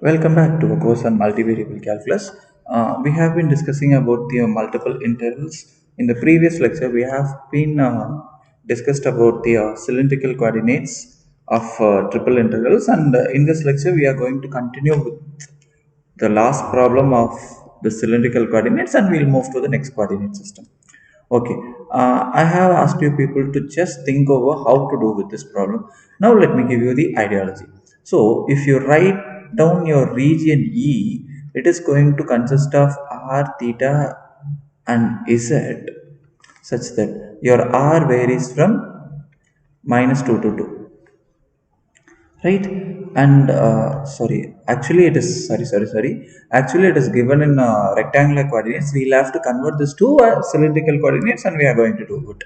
Welcome back to a course on multivariable calculus. We have been discussing about the multiple intervals. In the previous lecture, we have been discussed about the cylindrical coordinates of triple integrals, and in this lecture, we are going to continue with the last problem of the cylindrical coordinates, and we'll move to the next coordinate system. Okay, I have asked you people to just think over how to do with this problem. Now let me give you the ideology. So if you write down your region E, it is going to consist of R, theta and Z such that your R varies from -2 to 2, right? And actually it is actually it is given in rectangular coordinates. We'll have to convert this to cylindrical coordinates, and we are going to do it.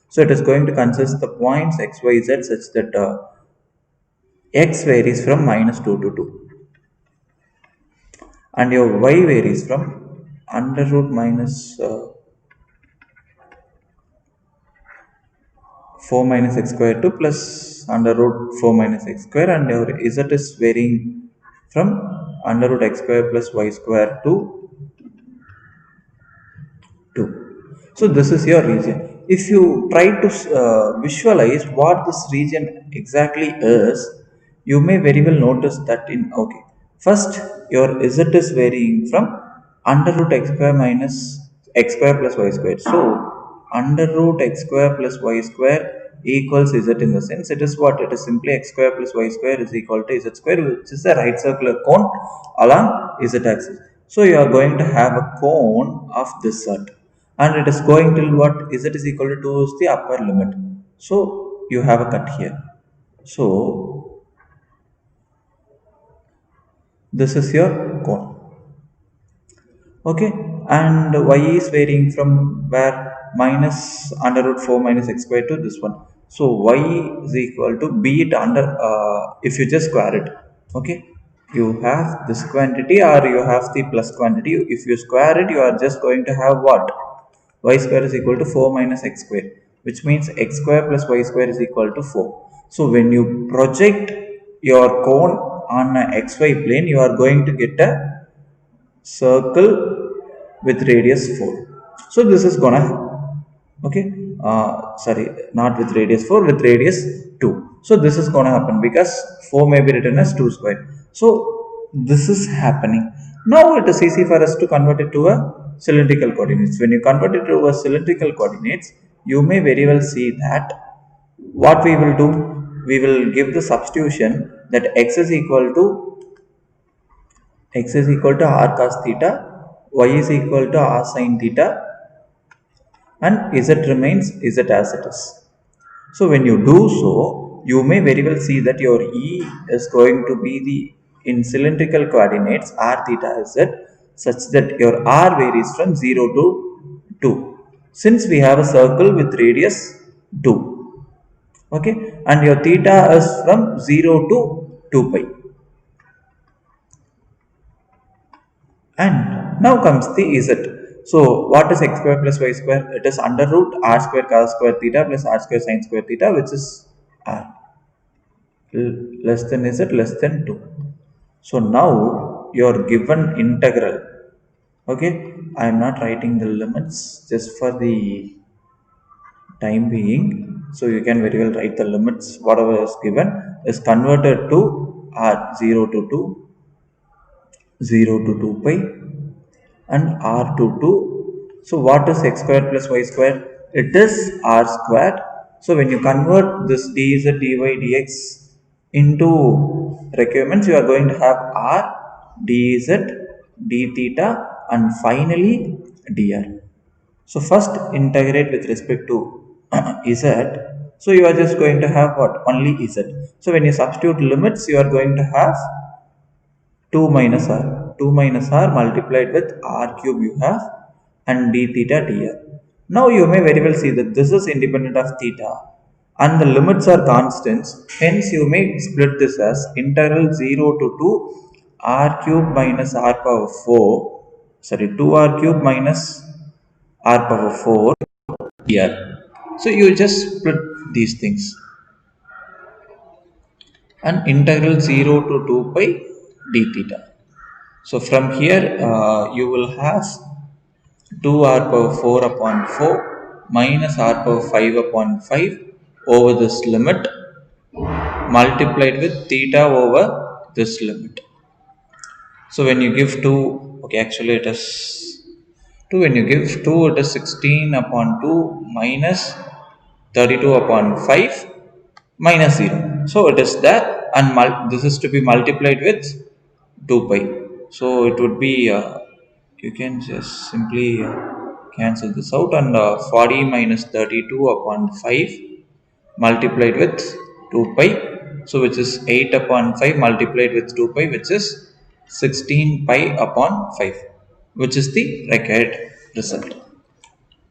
So it is going to consist the points x, y, z such that x varies from -2 to 2, and your y varies from under root minus 4 minus x square to plus under root 4 minus x square, and your z is varying from under root x square plus y square to 2. So this is your region. If you try to visualize what this region exactly is, you may very well notice that in okay, first your z is varying from under root x square minus x square plus y square. So under root x square plus y square equals z, in the sense it is what? It is simply x square plus y square is equal to z square, which is a right circular cone along z axis. So you are going to have a cone of this sort, and it is going till what? Z is equal to 2 is the upper limit. So you have a cut here. So this is your cone. Okay, and y is varying from where? Minus under root 4 minus x square to this one. So y is equal to, be it under if you just square it, okay, you have this quantity or you have the plus quantity. If you square it, you are just going to have what? Y square is equal to 4 minus x square, which means x square plus y square is equal to 4. So when you project your cone on a xy plane, you are going to get a circle with radius 4. So this is gonna happen. Okay, sorry, not with radius 4, with radius 2. So this is gonna happen because 4 may be written as 2 square. So this is happening. Now it is easy for us to convert it to a cylindrical coordinates. When you convert it to a cylindrical coordinates, you may very well see that what we will do, we will give the substitution that x is equal to r cos theta, y is equal to r sin theta, and z remains z as it is. So when you do so, you may very well see that your E is going to be the, in cylindrical coordinates, r theta z, such that your r varies from 0 to 2, since we have a circle with radius 2. Okay, and your theta is from 0 to 2 pi. And now comes the z. So what is x square plus y square? It is under root r square cos square theta plus r square sin square theta, which is r less than z less than 2. So now your given integral, okay, I am not writing the limits just for the time being. So you can very well write the limits. Whatever is given is converted to r 0 to 2, 0 to 2 pi, and r to 2. So what is x square plus y square? It is r squared. So when you convert this dz, dy, dx into requirements, you are going to have r, dz, d theta, and finally dr. So first integrate with respect to z. So you are just going to have what? Only z. So when you substitute limits, you are going to have 2 minus r. 2 minus r multiplied with r cube you have, and d theta dr. Now you may very well see that this is independent of theta and the limits are constants. Hence you may split this as integral 0 to 2 r cube minus r power 4, sorry, 2r cube minus r power 4 dr. So you just split these things, and integral 0 to 2 pi d theta. So from here you will have 2r power 4 upon 4 minus r power 5 upon 5 over this limit multiplied with theta over this limit. So when you give 2, okay, actually it is 2. When you give 2, it is 16 upon 2 minus 32 upon 5 minus 0. So it is that, and this is to be multiplied with 2 pi. So it would be, you can just simply cancel this out, and 40 minus 32 upon 5 multiplied with 2 pi, so which is 8 upon 5 multiplied with 2 pi, which is 16 pi upon 5, which is the required result.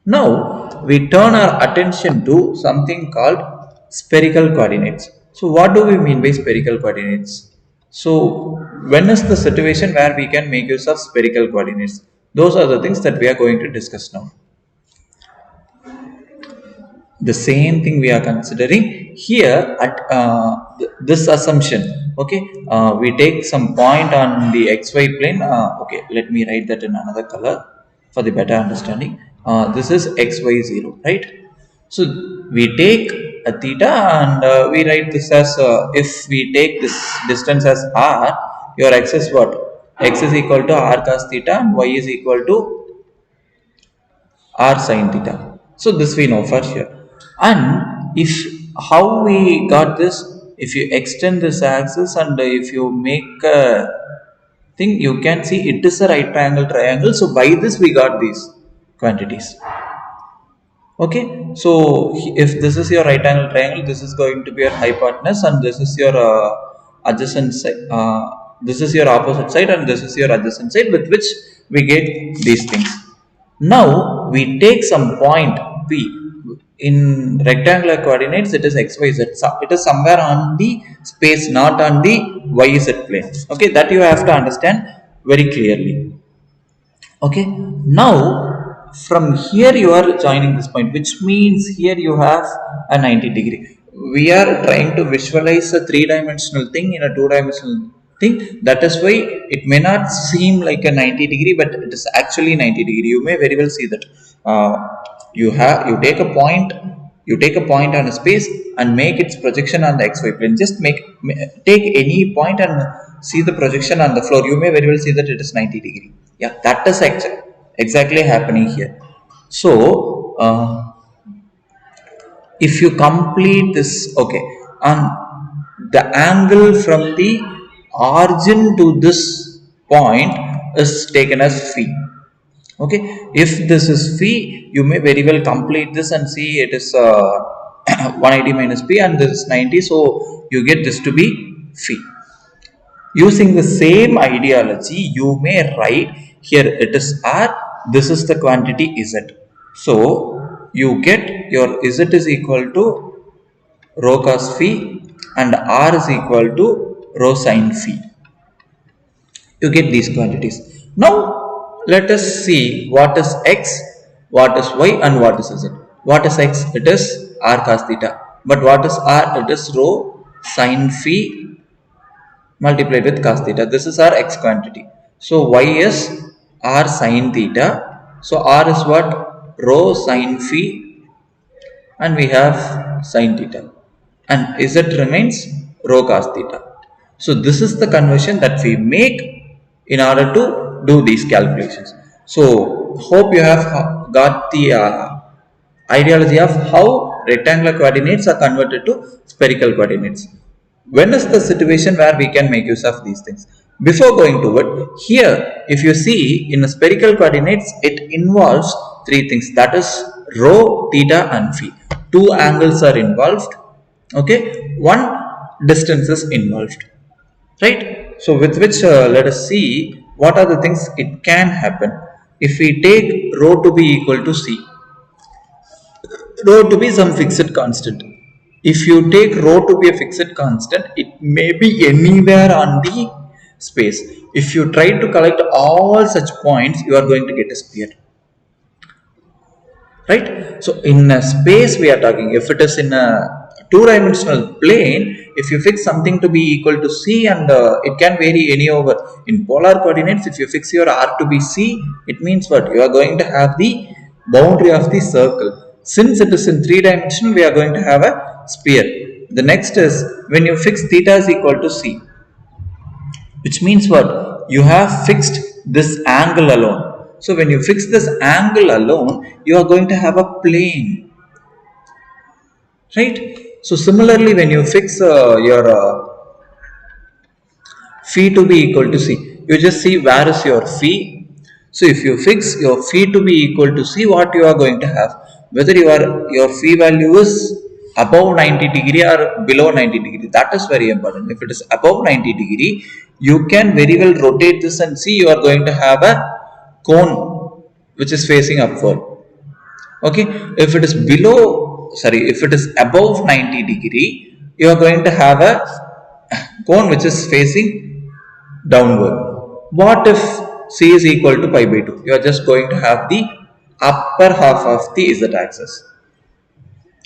Now we turn our attention to something called spherical coordinates. So what do we mean by spherical coordinates? So when is the situation where we can make use of spherical coordinates? Those are the things that we are going to discuss now. The same thing we are considering here at this assumption. Okay, we take some point on the xy plane. Okay, let me write that in another color for the better understanding. This is xy0, right? So we take a theta, and we write this as, if we take this distance as r, your x is what? X is equal to r cos theta and y is equal to r sin theta. So this we know for sure. And if how we got this, if you extend this axis and if you make a thing, you can see it is a right triangle. So by this we got these quantities. Okay, so if this is your right angle triangle, this is going to be your hypotenuse, and this is your adjacent side, this is your opposite side, and this is your adjacent side, with which we get these things. Now we take some point P. In rectangular coordinates it is xyz. It is somewhere on the space, not on the yz plane. Okay, that you have to understand very clearly. Okay, now from here you are joining this point, which means here you have a 90-degree. We are trying to visualize a 3-dimensional thing in a 2-dimensional thing. That is why it may not seem like a 90-degree, but it is actually 90-degree. You may very well see that. You take a point on a space and make its projection on the xy plane. Just take any point and see the projection on the floor. You may very well see that it is 90-degree. Yeah, that is exactly happening here. So if you complete this, okay, and the angle from the origin to this point is taken as phi. Okay, if this is phi, you may very well complete this and see it is 180 minus p, and this is 90, so you get this to be phi. Using the same ideology, you may write here it is r, this is the quantity z. So you get your z is equal to rho cos phi and r is equal to rho sin phi. You get these quantities. Now let us see what is x, what is y, and what is z. What is x? It is r cos theta. But what is r? It is rho sin phi multiplied with cos theta. This is our x quantity. So y is r sin theta. So r is what? Rho sin phi, and we have sin theta, and z remains rho cos theta. So this is the conversion that we make in order to do these calculations. So hope you have got the ideology of how rectangular coordinates are converted to spherical coordinates. When is the situation where we can make use of these things? Before going to it, here if you see in spherical coordinates, it involves 3 things, that is rho, theta and phi. 2 angles are involved. Okay, 1 distance is involved, right? So with which let us see what are the things it can happen. If we take rho to be equal to c, rho to be some fixed constant. If you take rho to be a fixed constant, it may be anywhere on the space. If you try to collect all such points, you are going to get a sphere, right? So in a space we are talking, if it is in a 2-dimensional plane, if you fix something to be equal to c, and it can vary any over in polar coordinates. If you fix your r to be c, it means what? You are going to have the boundary of the circle. Since it is in 3 dimensional, we are going to have a sphere. The next is when you fix theta is equal to c, which means what? You have fixed this angle alone. So when you fix this angle alone, you are going to have a plane, right? So similarly, when you fix your phi to be equal to c, you just see where is your phi. So if you fix your phi to be equal to c, what you are going to have, whether your phi value is above 90 degree or below 90 degree, that is very important. If it is above 90 degree, you can very well rotate this and see you are going to have a cone which is facing upward. Okay, if it is below, sorry, if it is above 90 degree, you are going to have a cone which is facing downward. What if c is equal to pi by 2? You are just going to have the upper half of the z axis.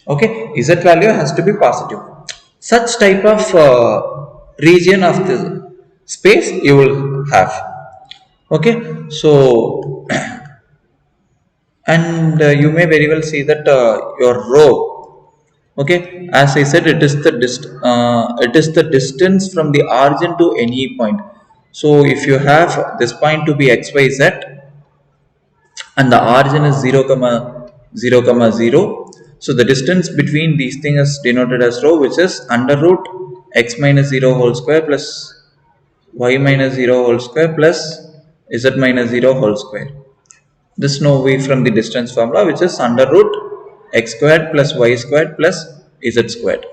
Okay, z value has to be positive. Such type of region of the space you will have. Okay, so and you may very well see that your rho, okay, as I said, it is the distance from the origin to any point. So if you have this point to be xyz and the origin is 0 comma 0 comma 0, so the distance between these things is denoted as rho, which is under root x minus 0 whole square plus y minus 0 whole square plus z minus 0 whole square. This know we from the distance formula, which is under root x squared plus y squared plus z squared,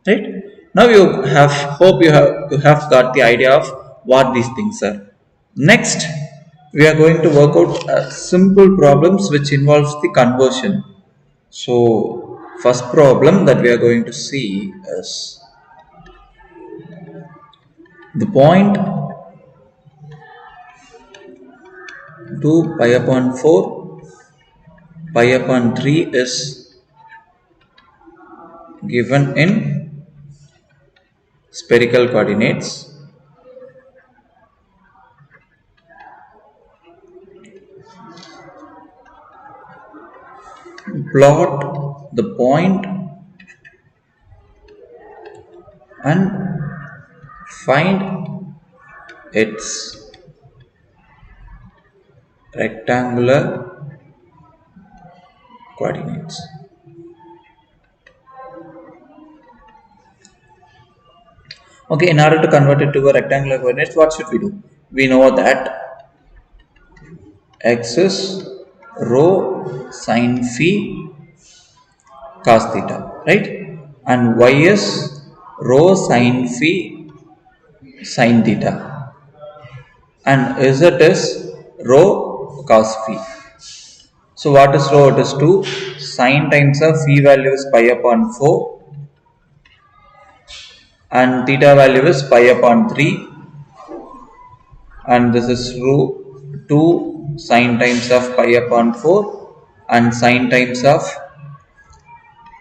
right? Now you have, hope you have got the idea of what these things are. Next, we are going to work out simple problems which involves the conversion. So first problem that we are going to see is the point 2 pi upon 4 pi upon 3 is given in spherical coordinates. Plot the point and find its rectangular coordinates. Okay, in order to convert it to a rectangular coordinates, what should we do? We know that x is rho sine phi cos theta, right? And y is rho sine phi sine theta, and z is rho cos phi. So what is rho? It is 2 sine times of phi value is pi upon 4 and theta value is pi upon 3, and this is root 2 sine times of pi upon 4 and sine times of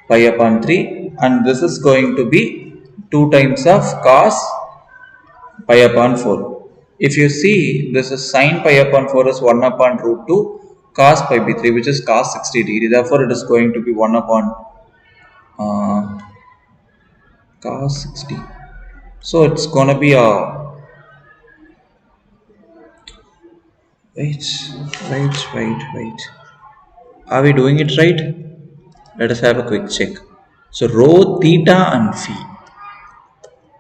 pi upon 3, and this is going to be 2 times of cos pi upon 4. If you see, this is sine pi upon 4 is 1 upon root 2 cos pi by 3, which is cos 60 degree. Therefore, it is going to be 1 upon cos 60. So it's gonna be a wait. Are we doing it right? Let us have a quick check. So rho, theta, and phi.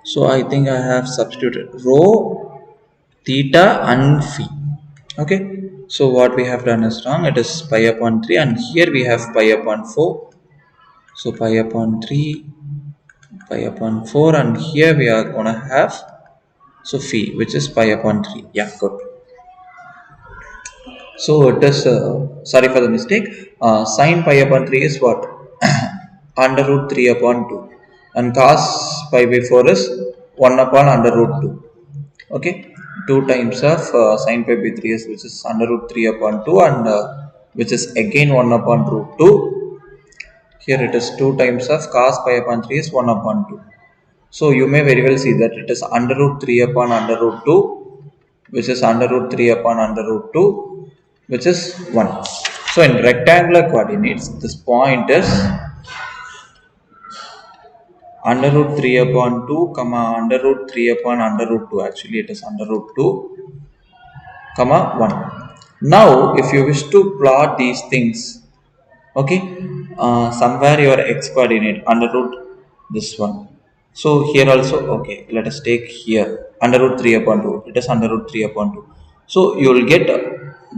So I think I have substituted rho, theta, and phi. Okay. So what we have done is wrong. It is pi upon 3, and here we have pi upon 4. So pi upon 3, pi upon 4, and here we are gonna have so phi, which is pi upon 3. Yeah, good. So it is sorry for the mistake. Sine pi upon 3 is what? Under root 3 upon 2, and cos pi by 4 is 1 upon under root 2. Okay, 2 times of sine pi by 3 is, which is under root 3 upon 2, and which is again 1 upon root 2. Here it is 2 times of cos pi upon 3 is 1 upon 2. So you may very well see that it is under root 3 upon under root 2, which is under root 3 upon under root 2, which is 1. So in rectangular coordinates, this point is under root 3 upon 2, comma under root 3 upon under root 2. Actually, it is under root 2, comma 1. Now, if you wish to plot these things, okay, somewhere your x coordinate under root this one. So here also, okay, let us take here under root 3 upon 2. It is under root 3 upon 2. So you will get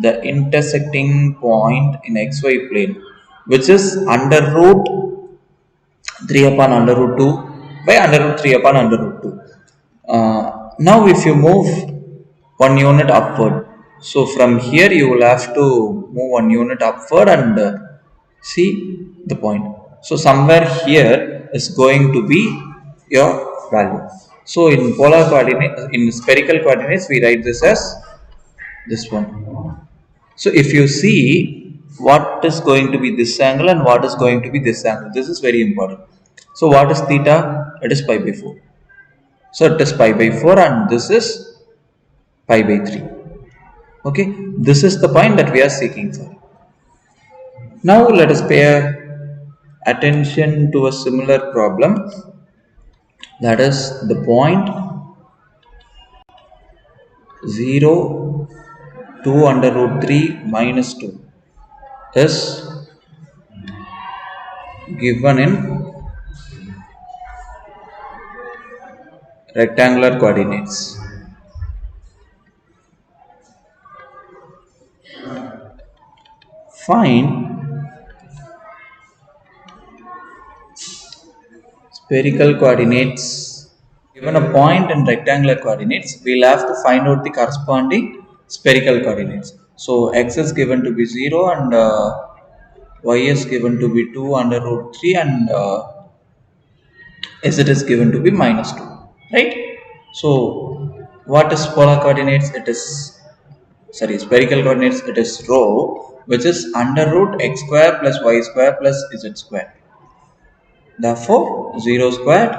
the intersecting point in xy plane, which is under root 3 upon under root 2 by under root 3 upon under root 2. Now if you move one unit upward, so from here you will have to move one unit upward and see the point. So somewhere here is going to be your value. So in polar coordinates, in spherical coordinates, we write this as this one. So if you see what is going to be this angle and what is going to be this angle, this is very important. So what is theta? It is pi by 4. So it is pi by 4 and this is pi by 3. Okay, this is the point that we are seeking for. Now let us pay attention to a similar problem, that is the point 0, 2 under root 3 minus 2 is given in rectangular coordinates. Find spherical coordinates. Given a point in rectangular coordinates, we'll have to find out the corresponding spherical coordinates. So x is given to be 0 and y is given to be 2 under root 3 and z is given to be minus 2, right? So what is polar coordinates? It is, sorry, spherical coordinates, it is rho, which is under root x square plus y square plus z square. Therefore 0 squared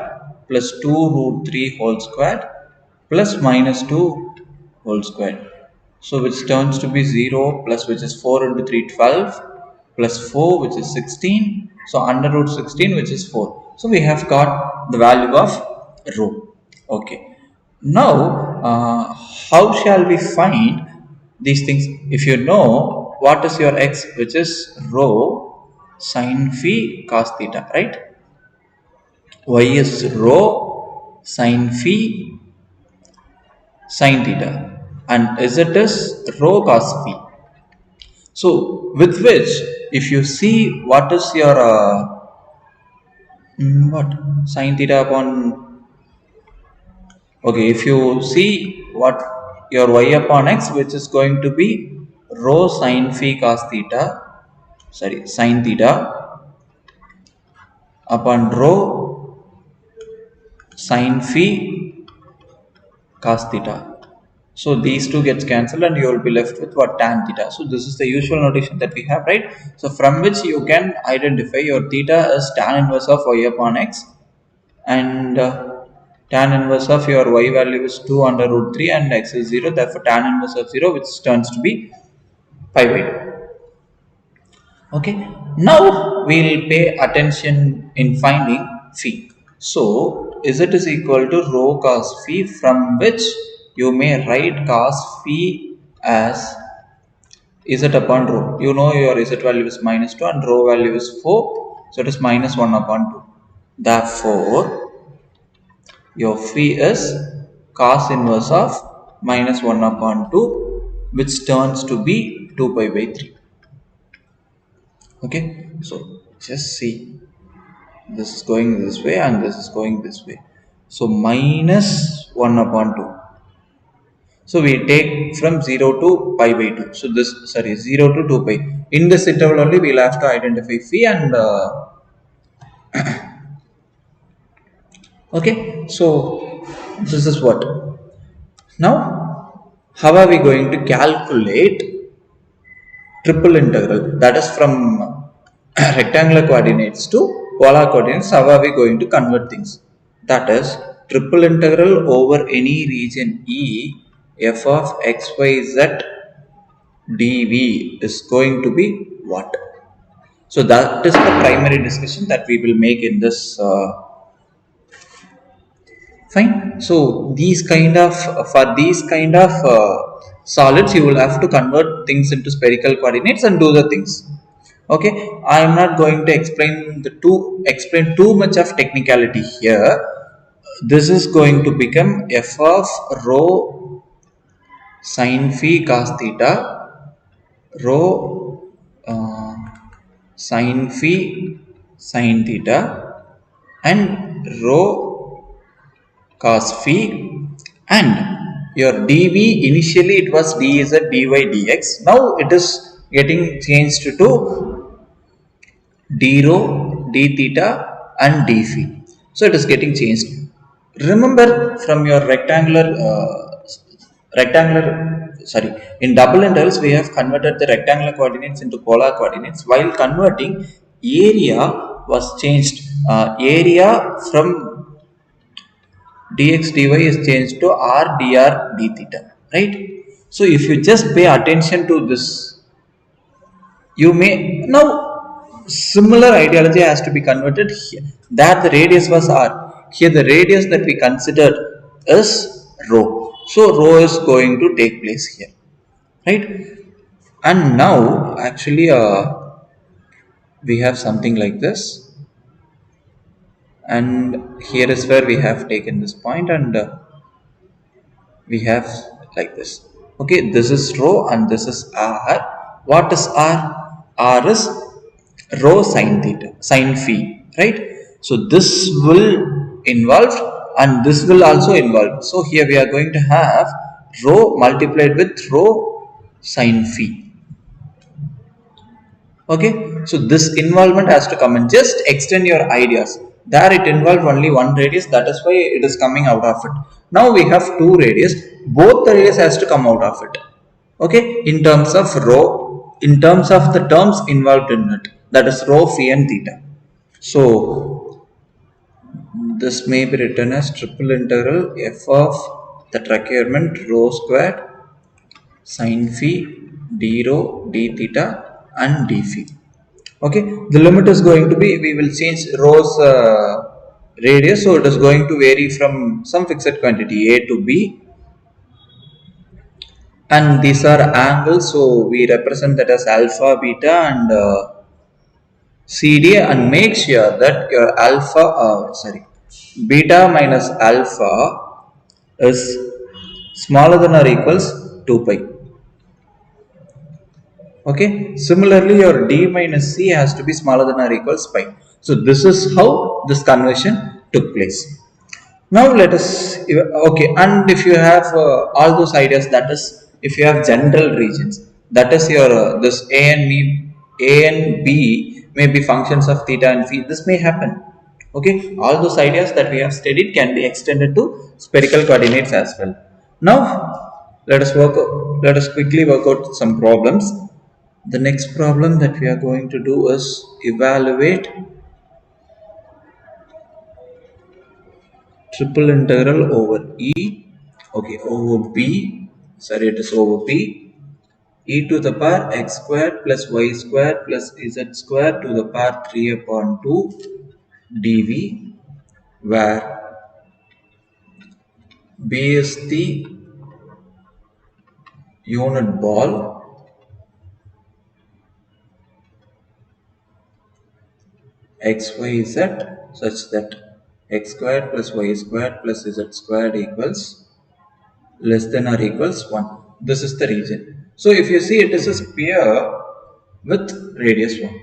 plus 2 root 3 whole squared plus minus 2 whole squared. So which turns to be 0 plus, which is 4 into 3 12 plus 4, which is 16. So under root 16, which is 4. So we have got the value of rho. Okay. Now how shall we find these things? If you know what is your x, which is rho sine phi cos theta, right? Y is rho sine phi sine theta and z is rho cos phi. So with which, if you see what is your what sine theta upon, okay, if you see what your y upon x, which is going to be rho sine phi cos theta, sorry, sine theta upon rho sine phi cos theta. So these two gets cancelled and you will be left with what? Tan theta. So this is the usual notation that we have, right? So from which you can identify your theta is tan inverse of y upon x and tan inverse of your y value is 2 under root 3 and x is 0. Therefore tan inverse of 0, which turns to be pi by 2. Okay, now we will pay attention in finding phi. So z is equal to rho cos phi, from which you may write cos phi as z upon rho. You know your z value is minus 2 and rho value is 4, so it is minus 1 upon 2. Therefore your phi is cos inverse of minus 1 upon 2, which turns to be 2 pi by 3. Okay, so just see, this is going this way and this is going this way. So minus 1 upon 2. So we take from 0 to pi by 2. So this, sorry, 0 to 2 pi. In this interval only we will have to identify phi and okay, so this is what. Now how are we going to calculate triple integral, that is from rectangular coordinates to polar coordinates? How are we going to convert things? That is triple integral over any region E f of xyz dv is going to be what? So that is the primary discussion that we will make in this. Fine. So these kind of for these kind of solids, you will have to convert things into spherical coordinates and do the things. Okay, I am not going to explain too much of technicality here. This is going to become f of rho sin phi cos theta, rho uh, sin phi sin theta, and rho cos phi, and your dv initially it was dz dy dx, now it is getting changed to d rho d theta and d phi. So it is getting changed. Remember from your rectangular sorry, in double integrals we have converted the rectangular coordinates into polar coordinates. While converting, area was changed. Area from dx dy is changed to r dr d theta, right? So if you just pay attention to this, you may now similar ideology has to be converted here. That the radius was r, here the radius that we considered is rho, so rho is going to take place here, right? And now actually we have something like this, and here is where we have taken this point, and we have like this. Okay, this is rho and this is r. What is r? R is rho sin theta, sin phi, right? So this will involve and this will also involve. So here we are going to have rho multiplied with rho sin phi. Okay, so this involvement has to come and just extend your ideas. There it involved only one radius, that is why it is coming out of it. Now we have two radius, both the radius has to come out of it. Okay, in terms of rho, in terms of the terms involved in it, that is rho phi and theta. So this may be written as triple integral f of that requirement rho squared sin phi d rho d theta and d phi. Okay, the limit is going to be, we will change rho's radius, so it is going to vary from some fixed quantity a to b, and these are angles, so we represent that as alpha, beta and cd, and make sure that your alpha beta minus alpha is smaller than or equals 2 pi. Okay, similarly your d minus c has to be smaller than or equals pi. So this is how this conversion took place. Now let us, okay, and if you have all those ideas, that is if you have general regions, that is your this a and b may be functions of theta and phi, this may happen. Okay, all those ideas that we have studied can be extended to spherical coordinates as well. Now let us quickly work out some problems. The next problem that we are going to do is evaluate triple integral over e, okay, over b, sorry, it is over b, e to the power x squared plus y squared plus z squared to the power 3 upon 2 dv, where b is the unit ball, x, y, z, such that x squared plus y squared plus z squared equals less than or equals 1. This is the region. So if you see, it is a sphere with radius 1.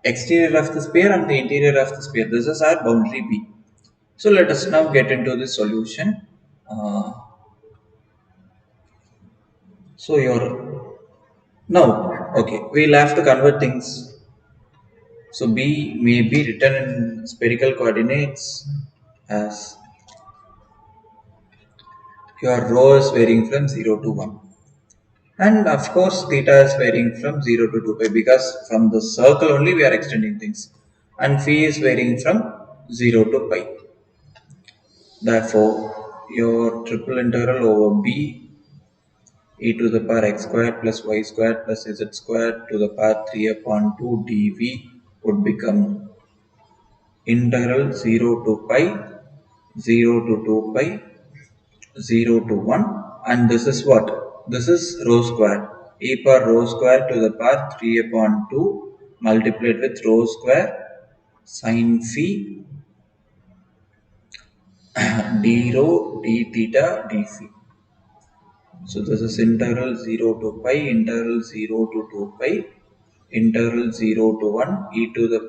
Exterior of the sphere and the interior of the sphere. This is our boundary B. So let us now get into the solution. So your now, okay, we'll have to convert things. So B may be written in spherical coordinates as your rho is varying from 0 to 1. And of course theta is varying from 0 to 2 pi, because from the circle only we are extending things, and phi is varying from 0 to pi. Therefore, your triple integral over b e to the power x squared plus y squared plus z squared to the power 3 upon 2 dv would become integral 0 to pi 0 to 2 pi 0 to 1, and this is what? This is rho squared. E power rho squared to the power 3 upon 2 multiplied with rho square sin phi d rho d theta d phi. So this is integral 0 to pi, integral 0 to 2 pi, integral 0 to 1 e to the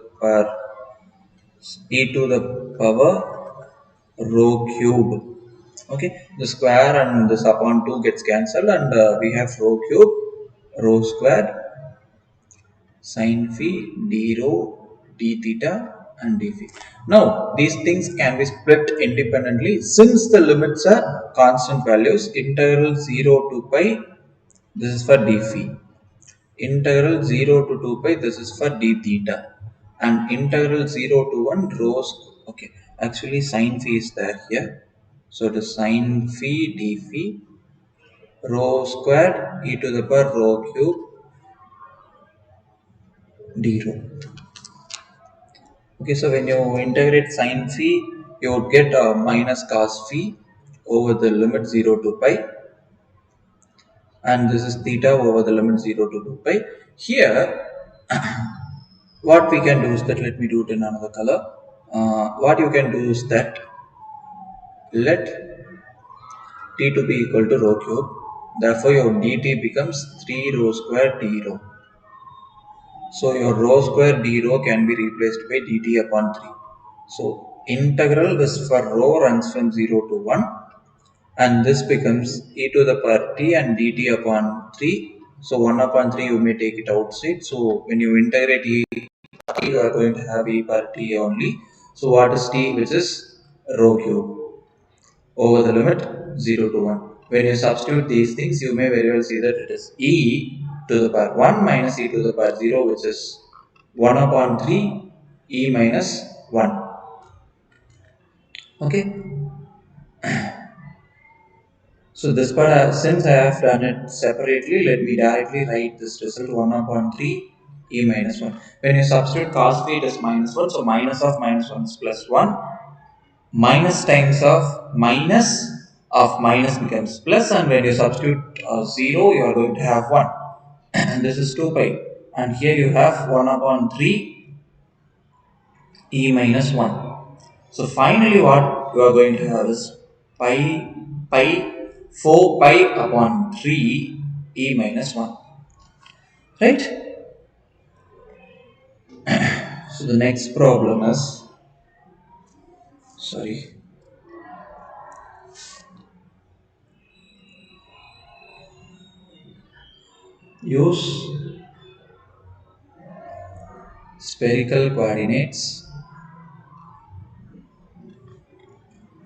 power rho cube. Okay, the square and this upon 2 gets cancelled, and we have rho cube, rho squared sin phi d rho d theta and d phi. Now these things can be split independently since the limits are constant values. Integral 0 to pi, this is for d phi. Integral 0 to 2 pi, this is for d theta, and integral 0 to 1 rho. Okay, actually sin phi is there here, so the sin phi d phi rho squared e to the power rho cube d rho. Okay, so when you integrate sin phi, you would get minus cos phi over the limit 0 to pi, and this is theta over the limit 0 to 2 pi. Here, what we can do is that, let me do it in another color. What you can do is that let t to be equal to rho cube. Therefore, your dt becomes 3 rho square d rho. So your rho square d rho can be replaced by dt upon 3. So integral this for rho runs from 0 to 1, and this becomes e to the power t and dt upon 3. So 1 upon 3 you may take it outside. So when you integrate e, you are going to have e power t only. So what is t, which is rho cube over the limit 0 to 1. When you substitute these things, you may very well see that it is e to the power 1 minus e to the power 0, which is 1 upon 3 e minus 1. Okay, so this part, since I have done it separately, let me directly write this result 1 upon 3 e minus 1. When you substitute cos phi, it is minus 1, so minus of minus 1 is plus 1. Minus times of minus becomes plus, and when you substitute 0, you are going to have 1, and this is 2 pi, and here you have 1 upon 3 e minus 1. So finally what you are going to have is pi 4 pi upon 3 e minus 1, right? So the next problem is, sorry, use spherical coordinates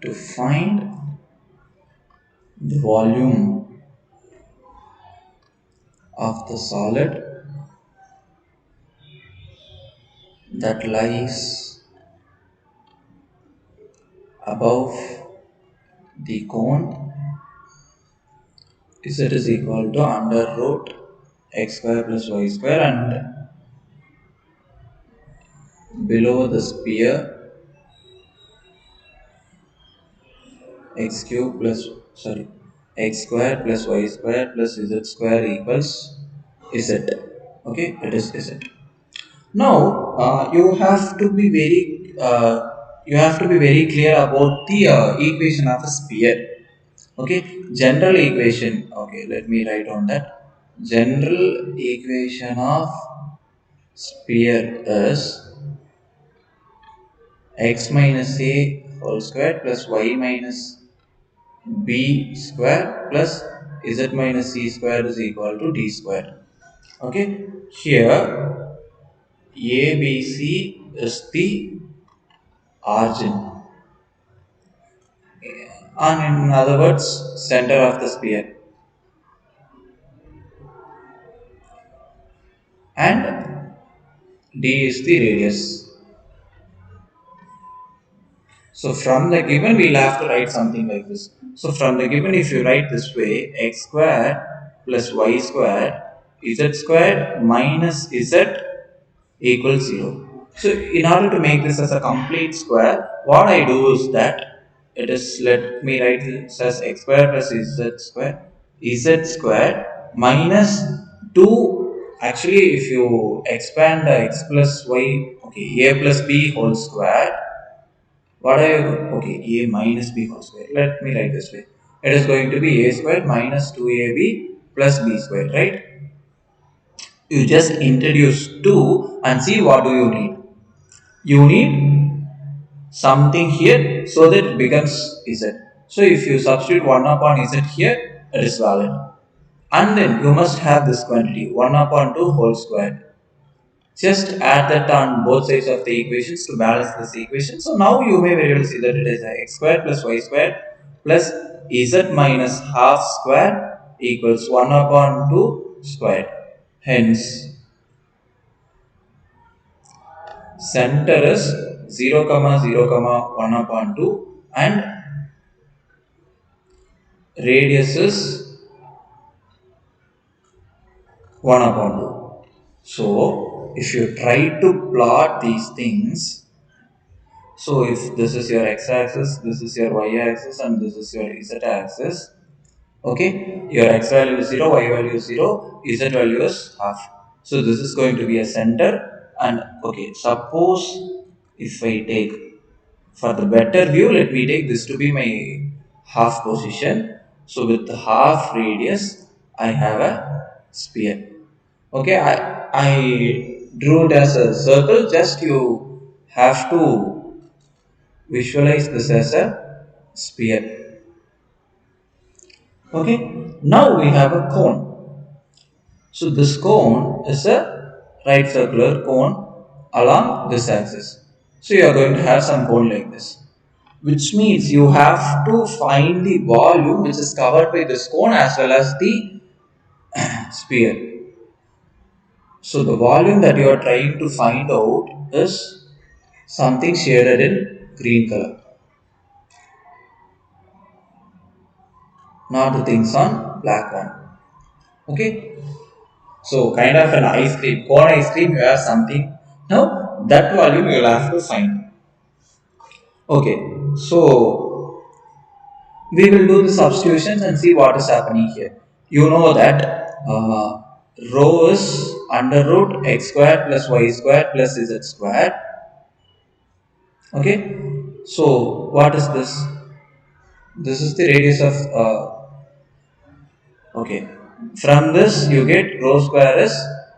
to find the volume of the solid that lies above the cone. Z is equal to under root x square plus y square, and below the sphere x cube plus, sorry, x square plus y square plus z square equals z. Okay, it is z. Now you have to be very clear about the equation of a sphere. Okay, general equation. Okay, let me write on that. General equation of sphere is x minus a whole square plus y minus b square plus z minus c square is equal to d square. Okay, here ABC is the origin, and in other words, center of the sphere, and D is the radius. So from the given, we'll have to write something like this. So from the given, if you write this way, x squared plus y squared, z squared minus z equals 0. So in order to make this as a complete square, what I do is that it is, let me write this as x squared plus z squared minus 2. Actually, if you expand the x plus y, okay, a plus b whole square, what are you, okay, a minus b whole square. Let me write this way. It is going to be a squared minus 2ab plus b squared, right? You just introduce 2 and see what do you need. You need something here so that it becomes z. So if you substitute 1 upon z here, it is valid. And then you must have this quantity 1 upon 2 whole squared. Just add that on both sides of the equations to balance this equation. So now you may very well see that it is x squared plus y squared plus z minus half square equals 1 upon 2 squared. Hence, center is 0 comma 0 comma 1 upon 2 and radius is 1 upon 2. So if you try to plot these things, so if this is your x-axis, this is your y-axis and this is your z-axis, okay, your x value is 0, y value is 0, z value is half. So this is going to be a center, and okay, suppose if I take, for the better view, let me take this to be my half position. So with the half radius, I have a sphere. Okay, I drew it as a circle. Just you have to visualize this as a sphere. Okay, now we have a cone. So this cone is a right circular cone along this axis. So you are going to have some cone like this, which means you have to find the volume which is covered by this cone as well as the sphere. So the volume that you are trying to find out is something shaded in green color, not the things on black one. Okay, so kind of an ice cream, cone ice cream, you have something. Now that volume you will have to find. Okay, so we will do the substitutions and see what is happening here. You know that rho is under root x squared plus y squared plus z squared. Okay, so what is this? This is the radius of okay. From this you get rho square is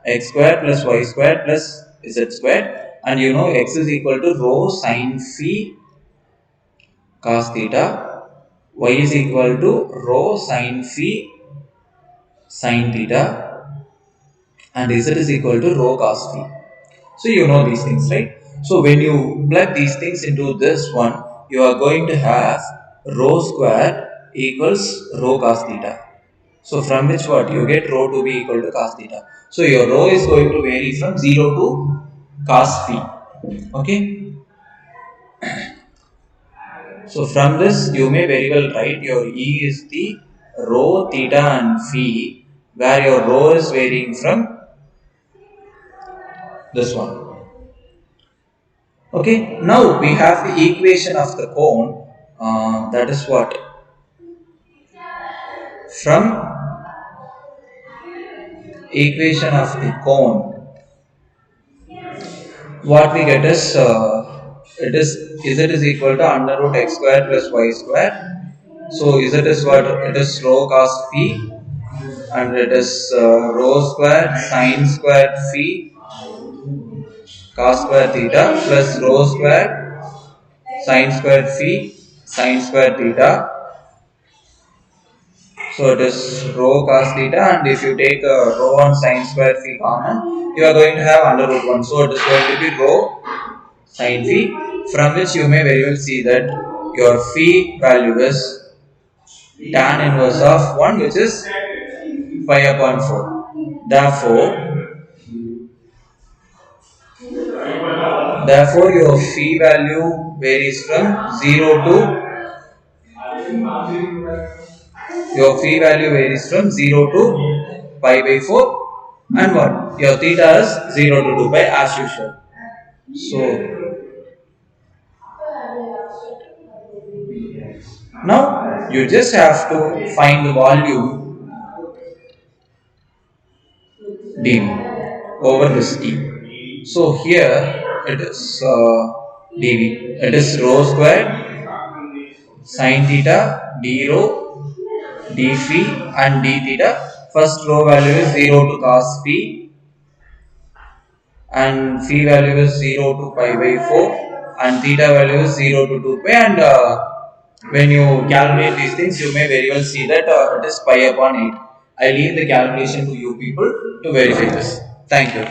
x squared plus y squared plus z squared, and you know x is equal to rho sine phi cos theta, y is equal to rho sine phi sin theta, and z is equal to rho cos phi. So you know these things, right? So when you plug these things into this one, you are going to have rho square equals rho cos theta. So from which what you get rho to be equal to cos theta. So your rho is going to vary from 0 to cos phi. Okay. So from this you may very well write your E is the rho, theta and phi, where your rho is varying from this one. Okay, now we have the equation of the cone. That is what? From equation of the cone, what we get is it is z is equal to under root x square plus y square. So z is what? It is rho cos phi, and it is rho square sine square phi cos square theta plus rho square sine square phi sine square theta. So it is rho cos theta, and if you take rho and sine square phi common, you are going to have under root 1. So it is going to be rho sine phi, from which you may very well see that your phi value is tan inverse of 1, which is 5 upon 4. Therefore, Therefore, your phi value varies from 0 to pi by 4, and what? Your theta is 0 to 2 pi as usual. So now you just have to find the volume dV over this T. So here it is dV. It is rho squared sin theta d rho d phi and d theta. First rho value is 0 to cos phi and phi value is 0 to pi by 4 and theta value is 0 to 2 pi, and when you calculate these things you may very well see that it is pi upon 8. I leave the calculation to you people to verify this. Thank you.